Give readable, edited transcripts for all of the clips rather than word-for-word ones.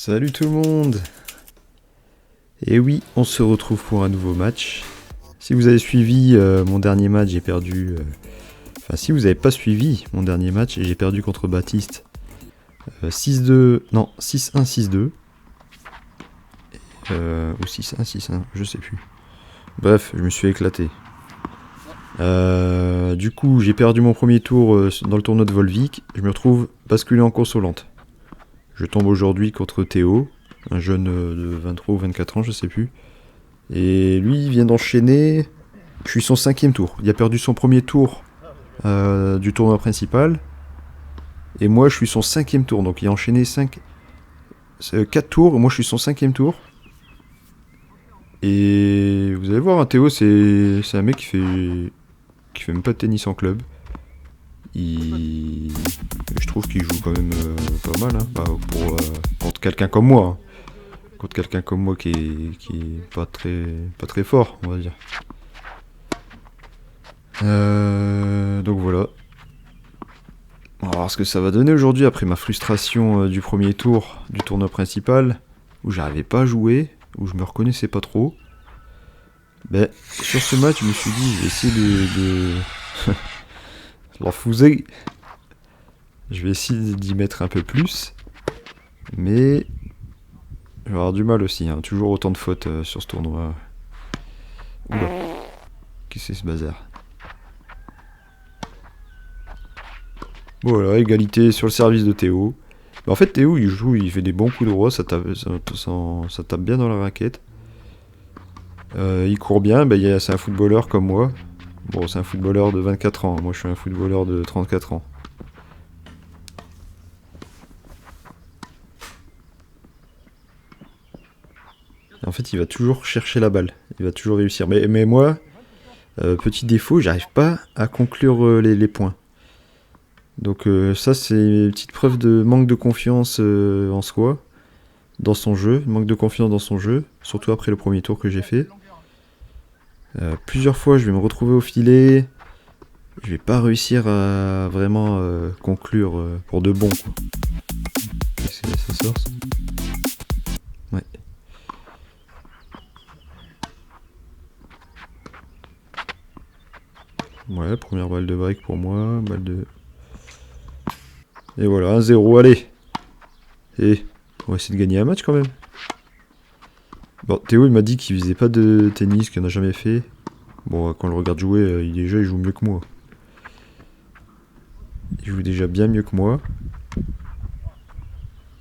Salut tout le monde. Et oui, on se retrouve pour un nouveau match. Si vous avez suivi mon dernier match, j'ai perdu... Enfin, si vous n'avez pas suivi mon dernier match, j'ai perdu contre Baptiste. 6-2... Non, 6-1, 6-2. Ou 6-1, 6-1, je sais plus. Bref, je me suis éclaté. Du coup, j'ai perdu mon premier tour dans le tournoi de Volvic. Je me retrouve basculé en consolante. Je tombe aujourd'hui contre Théo, un jeune de 23 ou 24 ans, je sais plus. Et lui, il vient d'enchaîner. Je suis son 5e tour. Il a perdu son premier tour du tournoi principal. Et moi, je suis son 5e tour. Donc il a enchaîné 4 tours. Et moi, je suis son 5e tour. Et vous allez voir, hein, Théo, c'est un mec qui fait même pas de tennis en club. Je trouve qu'il joue quand même pas mal, hein, contre quelqu'un comme moi. Hein. Contre quelqu'un comme moi qui est pas très fort, on va dire. Donc voilà. On va voir ce que ça va donner aujourd'hui après ma frustration du premier tour du tournoi principal, où j'arrivais pas à jouer, où je me reconnaissais pas trop. Ben, sur ce match, je me suis dit, je vais essayer de l'enfouser. Je vais essayer d'y mettre un peu plus. Mais je vais avoir du mal aussi, hein. Toujours autant de fautes sur ce tournoi. Oula. Qu'est-ce que c'est ce bazar? Voilà, égalité sur le service de Théo. Mais en fait, Théo, il joue, il fait des bons coups de droit, ça tape bien dans la raquette. Il court bien, c'est un footballeur comme moi. Bon, c'est un footballeur de 24 ans, moi je suis un footballeur de 34 ans. Et en fait, il va toujours chercher la balle, il va toujours réussir. Mais moi, petit défaut, j'arrive pas à conclure les points. Donc ça, c'est une petite preuve de manque de confiance en soi, dans son jeu, manque de confiance dans son jeu, surtout après le premier tour que j'ai fait. Plusieurs fois, je vais me retrouver au filet, je vais pas réussir à vraiment conclure pour de bon. Quoi. Qu'est-ce que ça sort ça? Ouais. Ouais, première balle de break pour moi, balle de... Et voilà, 1-0, allez. Et on va essayer de gagner un match quand même. Bon, Théo il m'a dit qu'il faisait pas de tennis, qu'il en a jamais fait. Bon, quand on le regarde jouer, il joue mieux que moi. Il joue déjà bien mieux que moi.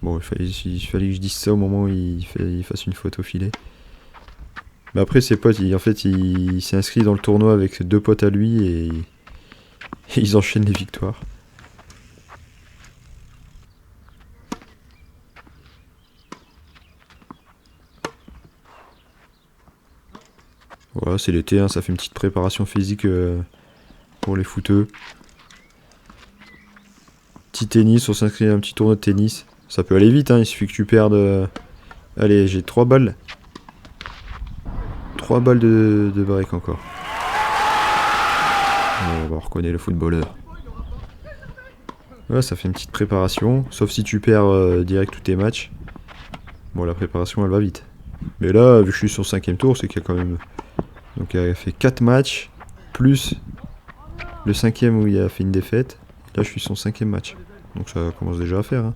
Bon, il fallait que je dise ça au moment où il fasse une faute au filet. Mais après, ses potes, il s'est inscrit dans le tournoi avec ses 2 potes à lui et ils enchaînent les victoires. Voilà, c'est l'été, hein, ça fait une petite préparation physique pour les footeux. Petit tennis, on s'inscrit à un petit tournoi de tennis. Ça peut aller vite, hein, il suffit que tu perdes... Allez, j'ai 3 balles. 3 balles de break encore. On reconnaît le footballeur. Ouais, ça fait une petite préparation. Sauf si tu perds direct tous tes matchs. Bon, la préparation, elle va vite. Mais là, vu que je suis sur le 5e tour, c'est qu'il y a quand même... Donc il a fait 4 matchs, plus le 5e où il a fait une défaite. Là, je suis son 5e match. Donc ça commence déjà à faire. Hein.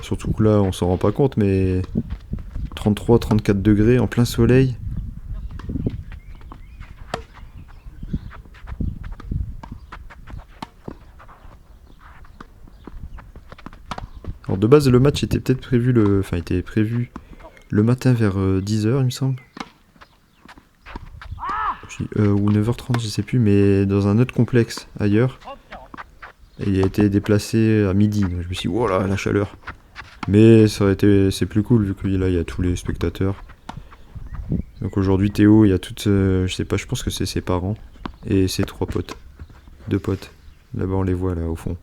Surtout que là, on s'en rend pas compte, mais 33-34 degrés en plein soleil. Alors de base, le match était peut-être prévu le matin vers 10h, il me semble. Ou 9h30, je sais plus, mais dans un autre complexe ailleurs. Et il a été déplacé à midi. Donc je me suis dit, oh là, la chaleur. Mais c'est plus cool vu que là il y a tous les spectateurs. Donc aujourd'hui Théo, il y a toutes, je sais pas, je pense que c'est ses parents et ses 3 potes, 2 potes. Là-bas on les voit là au fond.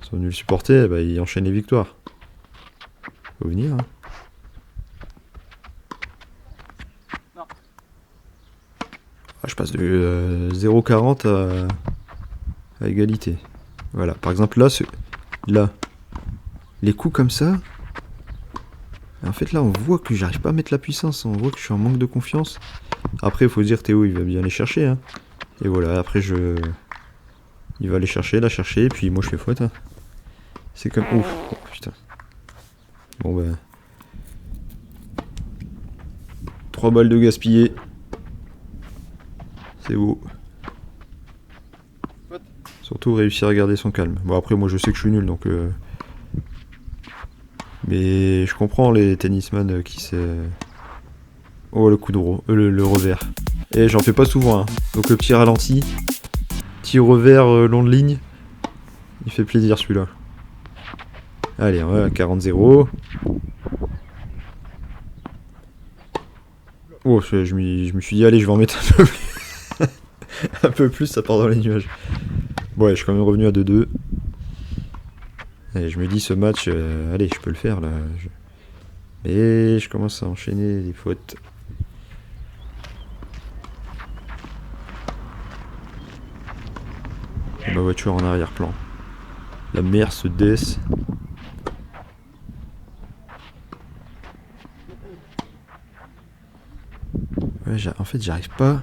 Ils sont venus le supporter, il enchaîne les victoires. Faut venir. Hein. Ah, je passe de 0,40 à égalité. Voilà, par exemple là, les coups comme ça. En fait là on voit que j'arrive pas à mettre la puissance, on voit que je suis en manque de confiance. Après il faut dire Théo il va bien les chercher hein. Et voilà après il va aller chercher, la chercher, et puis moi je fais faute hein. C'est comme... Ouf, oh, putain. Bon ben... 3 balles de gaspillé. C'est beau. Surtout réussir à garder son calme. Bon après moi je sais que je suis nul donc... Mais je comprends les tennisman qui se... Oh le coup de le revers. Et j'en fais pas souvent hein. Donc le petit ralenti. Petit revers long de ligne. Il fait plaisir celui-là. Allez, on va à 40-0. Oh, je me suis dit, allez, je vais en mettre un peu plus. Un peu plus, ça part dans les nuages. Bon, ouais, je suis quand même revenu à 2-2. Allez, je me dis, ce match, allez, je peux le faire là. Mais je commence à enchaîner les fautes. Et ma voiture en arrière-plan. La Mercedes. Ouais, en fait, j'arrive pas.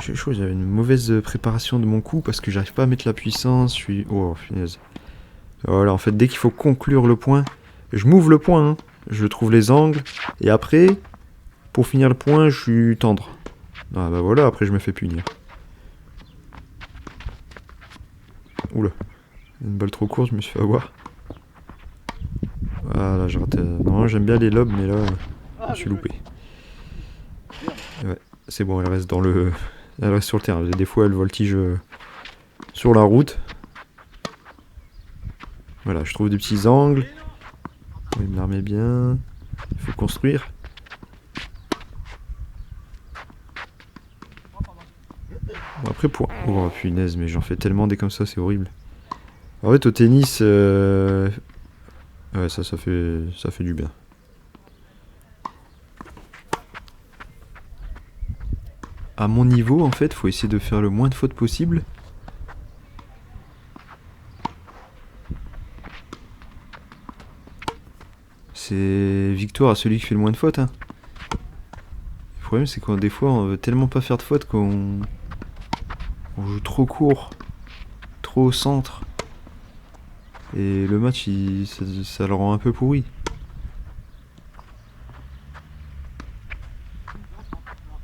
Je crois que j'avais une mauvaise préparation de mon coup parce que j'arrive pas à mettre la puissance. Je suis. Oh, finesse. Voilà, en fait, dès qu'il faut conclure le point, je m'ouvre le point. Hein. Je trouve les angles. Et après, pour finir le point, je suis tendre. Ah bah voilà, après, je me fais punir. Oula. Une balle trop courte, je me suis fait avoir. Voilà, j'ai raté. Non, j'aime bien les lobes, mais là, je me suis loupé. Ouais, c'est bon, elle reste dans le. Elle reste sur le terrain. Des fois, elle voltige sur la route. Voilà, je trouve des petits angles. Il me la remet bien. Il faut construire. Bon, après, pour. Oh punaise, mais j'en fais tellement des comme ça, c'est horrible. En fait, au tennis. Ouais, ça fait du bien. À mon niveau, en fait, faut essayer de faire le moins de fautes possible. C'est victoire à celui qui fait le moins de fautes. Hein. Le problème, c'est que des fois, on veut tellement pas faire de fautes qu'on joue trop court, trop au centre. Et le match, ça le rend un peu pourri.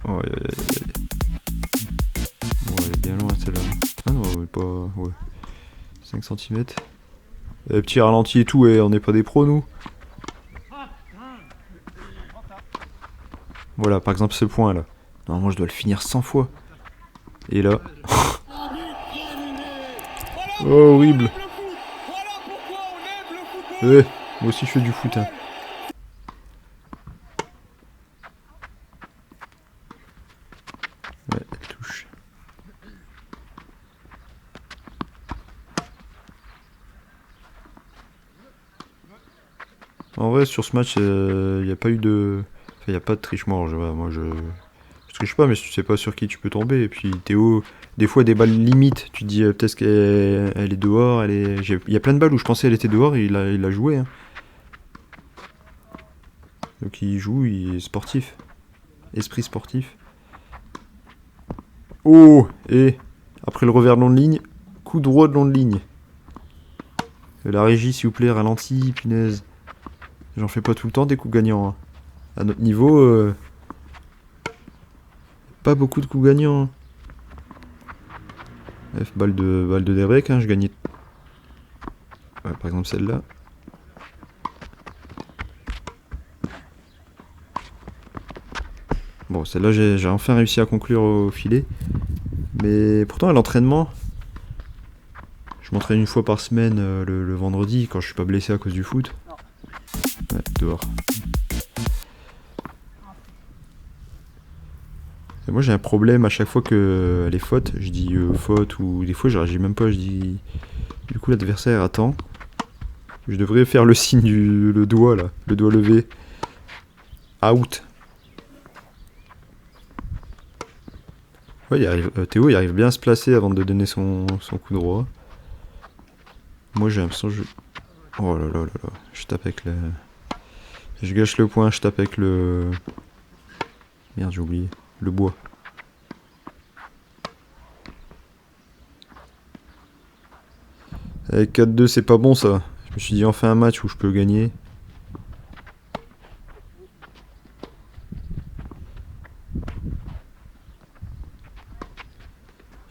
Oh, aïe, aïe, aïe. Bon, elle est bien loin celle-là. Ah non, elle est pas... Ouais. 5 cm. Petit ralenti et tout, et on n'est pas des pros, nous. Voilà, par exemple ce point là. Normalement, je dois le finir 100 fois. Et là... oh, horrible. Moi aussi je fais du foot. Hein. Ouais, elle touche. En vrai, sur ce match, il n'y a pas eu de... Enfin, il n'y a pas de triche mort. Moi, je triche pas, mais tu sais pas sur qui tu peux tomber. Et puis Théo, des fois, des balles limites. Tu te dis peut-être qu'elle est dehors. Il y a plein de balles où je pensais qu'elle était dehors et il a joué. Hein. Donc il joue, il est sportif. Esprit sportif. Oh! Et après le revers de long de ligne, coup droit de long de ligne. La régie, s'il vous plaît, ralenti, punaise. J'en fais pas tout le temps des coups gagnants. Hein. À notre niveau, pas beaucoup de coups gagnants. Hein. F, balle de Derek, hein, je gagnais. Ouais, par exemple celle-là. Bon, celle-là, j'ai enfin réussi à conclure au filet. Mais pourtant, à l'entraînement, je m'entraîne une fois par semaine le vendredi quand je suis pas blessé à cause du foot. Ouais, dehors. Et moi, j'ai un problème à chaque fois que les fautes, je dis faute ou des fois, je réagis même pas, je dis. Du coup, l'adversaire attend. Je devrais faire le signe le doigt là, le doigt levé. Out. Ouais, Théo il arrive bien à se placer avant de donner son coup droit. Moi j'ai l'impression que Oh là là là là. Je tape avec le... Je gâche le point, je tape avec le... Merde, j'ai oublié. Le bois. Avec 4-2, c'est pas bon ça. Je me suis dit enfin un match où je peux gagner.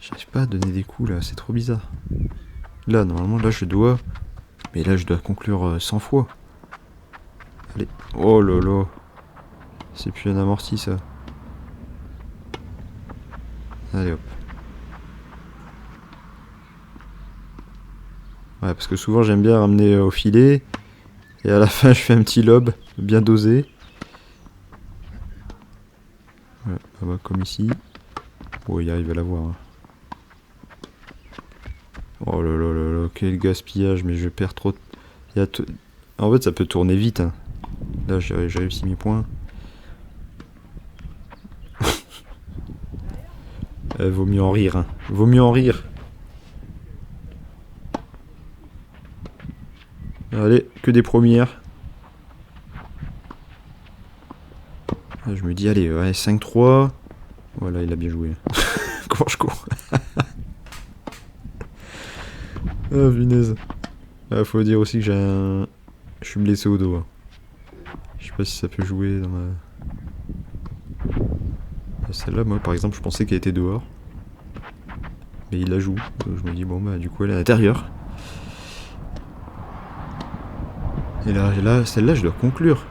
J'arrive pas à donner des coups là, c'est trop bizarre. Là, normalement, là je dois... Mais là je dois conclure 100 fois. Allez. Oh là là. C'est plus un amorti ça. Allez hop. Ouais, parce que souvent j'aime bien ramener au filet. Et à la fin je fais un petit lob bien dosé. Ouais, bah, comme ici. Oh, il arrive à l'avoir. Hein. Oh là là là là, quel gaspillage, mais je perds trop. En fait, ça peut tourner vite. Hein. Là, j'ai réussi mes points. Vaut mieux en rire. Hein. Vaut mieux en rire. Allez, que des premières. Là, je me dis, allez, ouais, 5-3. Voilà, il a bien joué. Comment je cours. Ah, punaise. Ah, faut dire aussi que j'ai un... Je suis blessé au dos. Hein. Je sais pas si ça peut jouer dans ma... Celle-là, moi, par exemple, je pensais qu'elle était dehors. Mais il la joue. Donc, je me dis, bon, bah, du coup, elle est à l'intérieur. Et là celle-là, je dois conclure.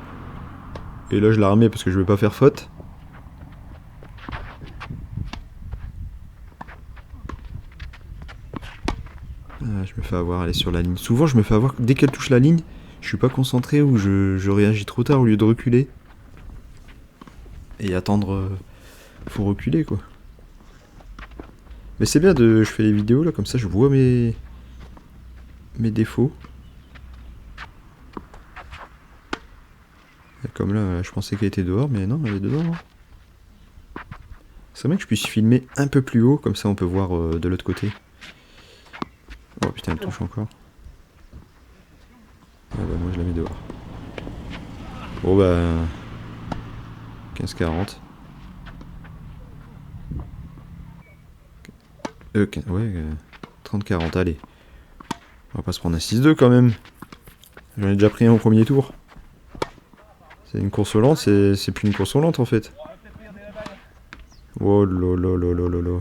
Et là, je la remets parce que je veux pas faire faute. Ah, je me fais avoir, elle est sur la ligne. Souvent, je me fais avoir, dès qu'elle touche la ligne, je suis pas concentré ou je réagis trop tard au lieu de reculer. Et attendre... faut reculer, quoi. Mais c'est bien je fais les vidéos, là, comme ça, je vois mes défauts. Et comme là, je pensais qu'elle était dehors, mais non, elle est dedans. Hein. C'est bien que je puisse filmer un peu plus haut, comme ça on peut voir de l'autre côté. Oh putain, elle touche encore. Ah bah moi je la mets dehors. Bon bah... 15-40. Ouais, 30-40, allez. On va pas se prendre un 6-2 quand même. J'en ai déjà pris un au premier tour. C'est une course lente, c'est plus une course lente en fait. Oh là là là là là là.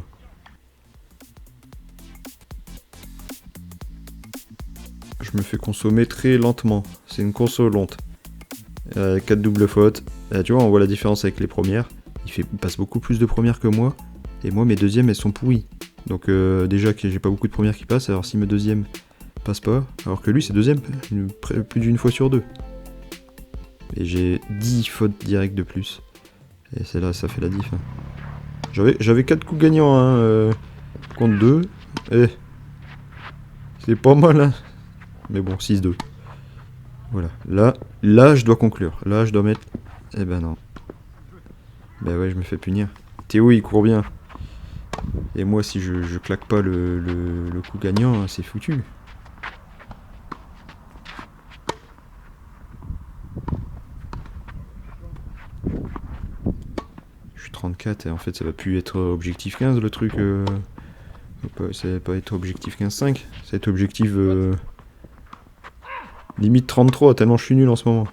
Je me fais consommer très lentement. C'est une course lente. 4 doubles fautes. Tu vois, on voit la différence avec les premières. Il passe beaucoup plus de premières que moi. Et moi, mes deuxièmes, elles sont pourries. Donc déjà que j'ai pas beaucoup de premières qui passent. Alors si mes deuxièmes passent pas. Alors que lui, c'est deuxième. Plus d'une fois sur deux. Et j'ai 10 fautes directes de plus. Et c'est là, ça fait la diff. Hein. J'avais 4 coups gagnants hein, contre 2. Et c'est pas mal hein. Mais bon, 6-2. Voilà. Là, je dois conclure. Là, je dois mettre... Eh ben non. Ben ouais, je me fais punir. Théo, il court bien. Et moi, si je claque pas le coup gagnant, c'est foutu. Je suis 34 et en fait, ça va plus être objectif 15 le truc. Ça va pas être objectif 15-5. Ça va être objectif... limite 33, tellement je suis nul en ce moment.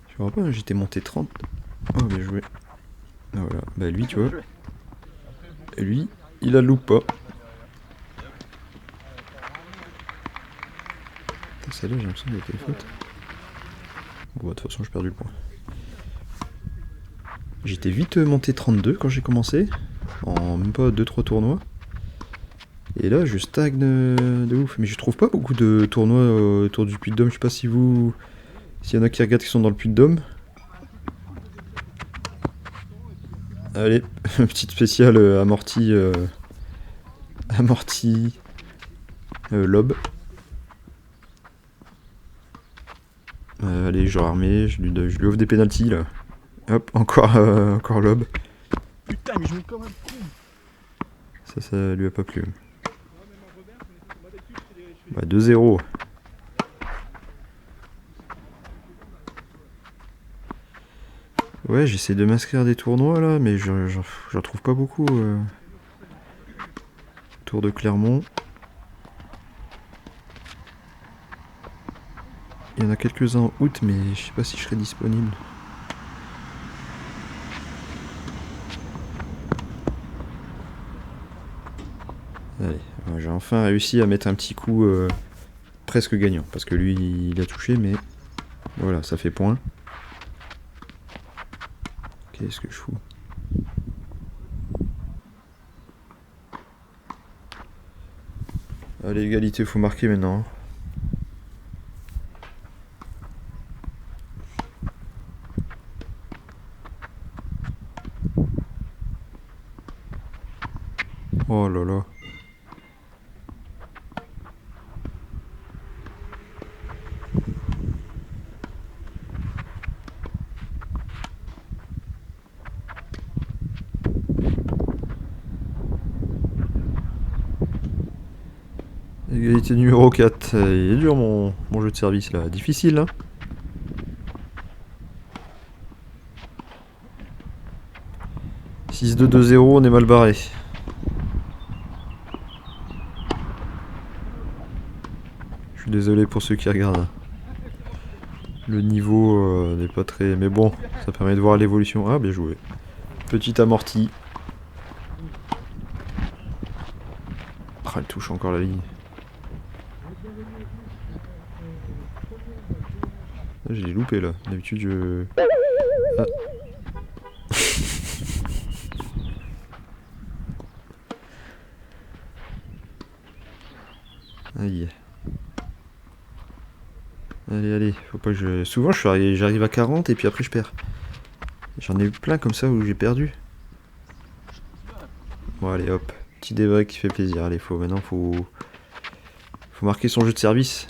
Je me rappelle, j'étais monté 30. Oh, bien joué. Ah, voilà. Bah lui, tu vois. Et lui, il la loupe pas. Celle-là, j'ai l'impression qu'il y a des fautes. Bon, bah, de toute façon, j'ai perdu le point. J'étais vite monté 32 quand j'ai commencé. En même pas 2-3 tournois. Et là, je stagne de ouf. Mais je trouve pas beaucoup de tournois autour du Puy-de-Dôme. Je sais pas si vous... S'il y en a qui regardent qui sont dans le Puy-de-Dôme. Allez, petite spéciale amorti... amorti... lob. Allez, genre armé, je lui offre des pénaltys là. Hop, encore lob. Putain, mais je me comme un con. Ça lui a pas plu. Bah 2-0. Ouais, j'essaie de m'inscrire à des tournois là, mais j'en trouve pas beaucoup. Tour de Clermont. Il y en a quelques-uns en août, mais je sais pas si je serai disponible. Allez, j'ai enfin réussi à mettre un petit coup presque gagnant, parce que lui il a touché, mais voilà, ça fait point. Qu'est-ce que je fous? Allez, égalité, faut marquer maintenant. Oh là là. Égalité numéro 4. Il est dur mon jeu de service là. Difficile hein. « 6-2-2-0, on est mal barré. Je suis désolé pour ceux qui regardent. Le niveau n'est pas très... Mais bon, ça permet de voir l'évolution. Ah, bien joué. Petit amorti. Ah, elle touche encore la ligne. J'ai loupé là. D'habitude je... Ah. Aïe. Allez, faut pas que je... Souvent j'arrive à 40 et puis après je perds. J'en ai eu plein comme ça où j'ai perdu. Bon allez hop. Petit débat qui fait plaisir. Allez, maintenant faut marquer son jeu de service.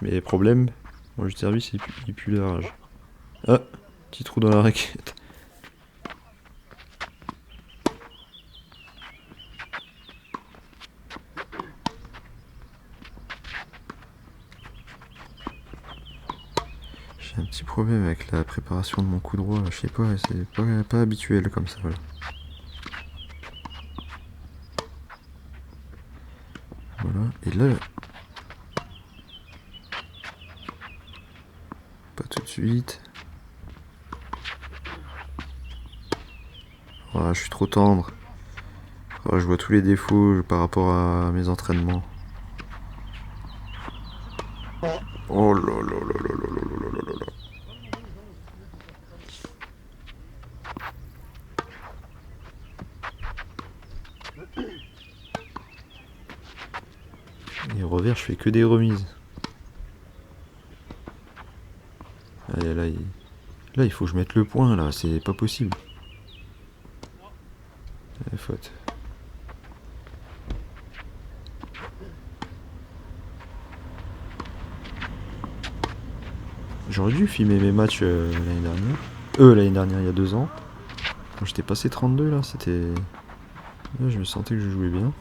Mais problème, mon jeu de service il pue la rage. Ah, petit trou dans la raquette. J'ai un petit problème avec la préparation de mon coup droit, je sais pas, c'est pas habituel comme ça, voilà. Voilà, et là... Pas tout de suite. Voilà, je suis trop tendre. Voilà, je vois tous les défauts par rapport à mes entraînements. Oh là là là là là là là là là. Et au revers, je fais que des remises. Allez, là, il faut que je mette le point, là. C'est pas possible. Faute. J'aurais dû filmer mes matchs l'année dernière. L'année dernière, il y a 2 ans. Quand j'étais passé 32, là, c'était... Là, je me sentais que je jouais bien.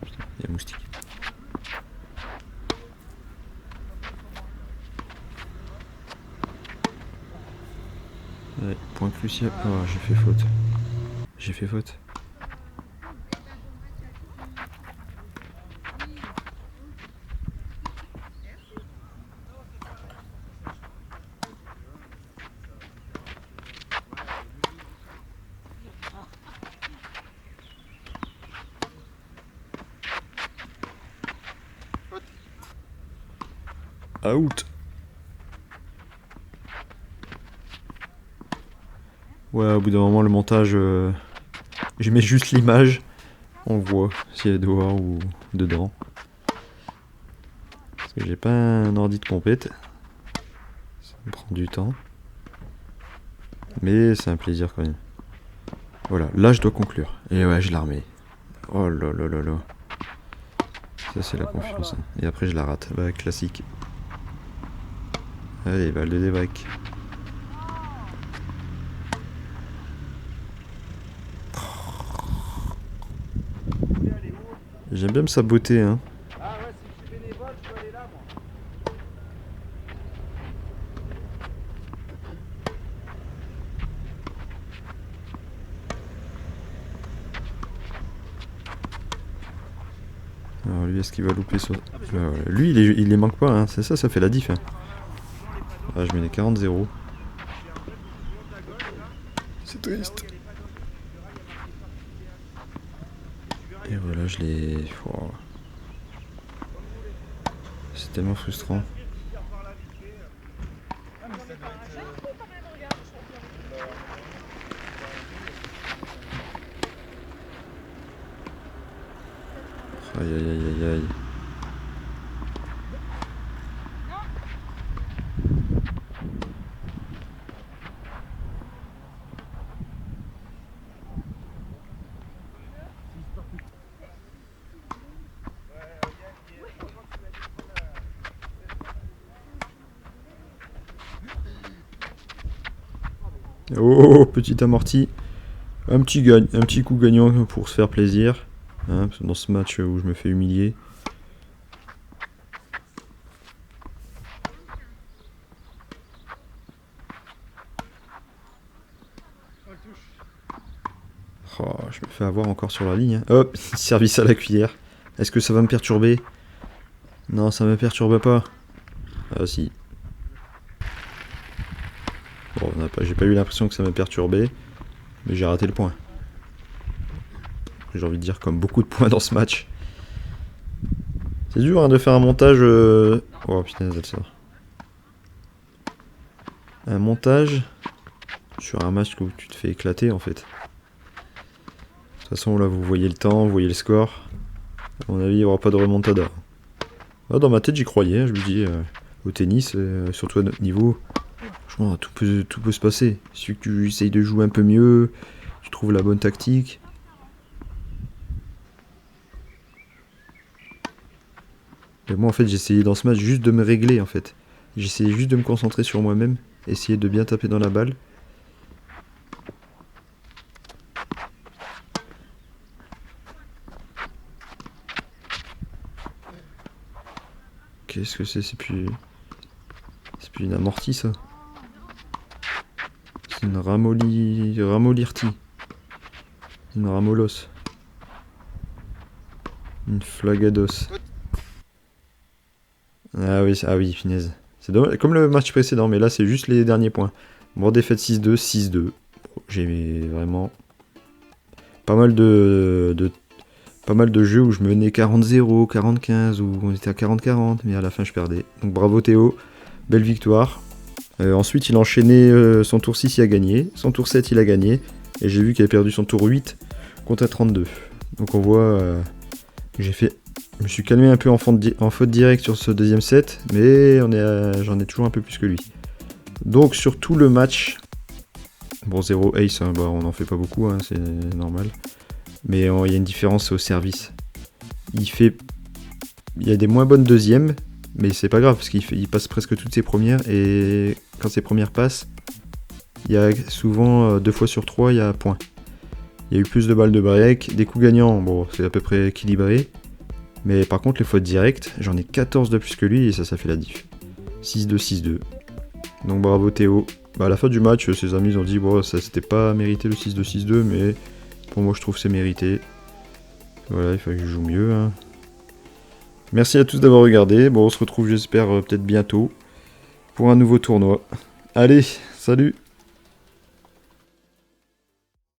Putain, il y a un moustique. Ouais, point crucial. Oh, j'ai fait faute. J'ai fait faute. Out. Ouais, au bout d'un moment, le montage, je mets juste l'image. On voit si elle est dehors ou dedans. Parce que j'ai pas un ordi de compète. Ça me prend du temps. Mais c'est un plaisir quand même. Voilà, là je dois conclure. Et ouais, je la remets. Oh là là là là. Ça c'est la confiance. Hein. Et après je la rate. Bah classique. Allez, balle de débreak. J'aime bien me saboter, hein. Ah ouais, si je suis bénévole, je peux aller là, moi. Alors lui, est-ce qu'il va louper sur... Lui, il les manque pas, hein. C'est ça, ça fait la diff. Hein. Ah, je mets les 40-0. C'est triste. Et voilà, je les... Oh. C'est tellement frustrant. Aïe aïe aïe aïe aïe. Oh, petit amorti. Un petit coup gagnant pour se faire plaisir. Hein, dans ce match où je me fais humilier. Oh, je me fais avoir encore sur la ligne. Hein. Hop, service à la cuillère. Est-ce que ça va me perturber? Non, ça me perturbe pas. Ah si. Bon, j'ai pas eu l'impression que ça m'a perturbé. Mais j'ai raté le point. J'ai envie de dire comme beaucoup de points dans ce match. C'est dur hein, de faire un montage... Oh putain, elle sort. Un montage sur un match où tu te fais éclater en fait. De toute façon là vous voyez le temps, vous voyez le score. À mon avis il n'y aura pas de remontada. Ah, dans ma tête j'y croyais, hein, je me dis au tennis, surtout à notre niveau, franchement tout peut se passer. Il suffit que tu essayes de jouer un peu mieux, tu trouves la bonne tactique. Et moi en fait j'essayais dans ce match juste de me régler en fait. J'essayais juste de me concentrer sur moi-même, essayer de bien taper dans la balle. Qu'est-ce que c'est? C'est plus une amortie ça. C'est une ramolirti. Une ramolos. Une flagados. Ah oui, finesse. C'est dommage, comme le match précédent, mais là c'est juste les derniers points. Bon, défaite 6-2, 6-2. J'ai vraiment pas mal de jeux où je menais 40-0, 40-15, où on était à 40-40, mais à la fin je perdais. Donc bravo Théo, belle victoire. Ensuite il a enchaîné son tour 6, il a gagné. Son tour 7, il a gagné. Et j'ai vu qu'il avait perdu son tour 8 contre 32. Donc on voit que je me suis calmé un peu en faute directe sur ce deuxième set, mais j'en ai toujours un peu plus que lui. Donc sur tout le match, bon 0 ace, hein, bah, on n'en fait pas beaucoup, hein, c'est normal. Mais il y a une différence au service. Il y a des moins bonnes deuxièmes, mais c'est pas grave parce qu'il passe presque toutes ses premières, et quand ses premières passent, il y a souvent 2 fois sur 3, il y a point. Il y a eu plus de balles de break, des coups gagnants, bon c'est à peu près équilibré. Mais par contre les fautes directes, j'en ai 14 de plus que lui et ça fait la diff. 6-2, 6-2. Donc bravo Théo. Bah, à la fin du match, ses amis ont dit bon ça c'était pas mérité le 6-2, 6-2, mais pour moi je trouve que c'est mérité. Voilà, il fallait que je joue mieux. Hein. Merci à tous d'avoir regardé. Bon, on se retrouve j'espère peut-être bientôt pour un nouveau tournoi. Allez, salut!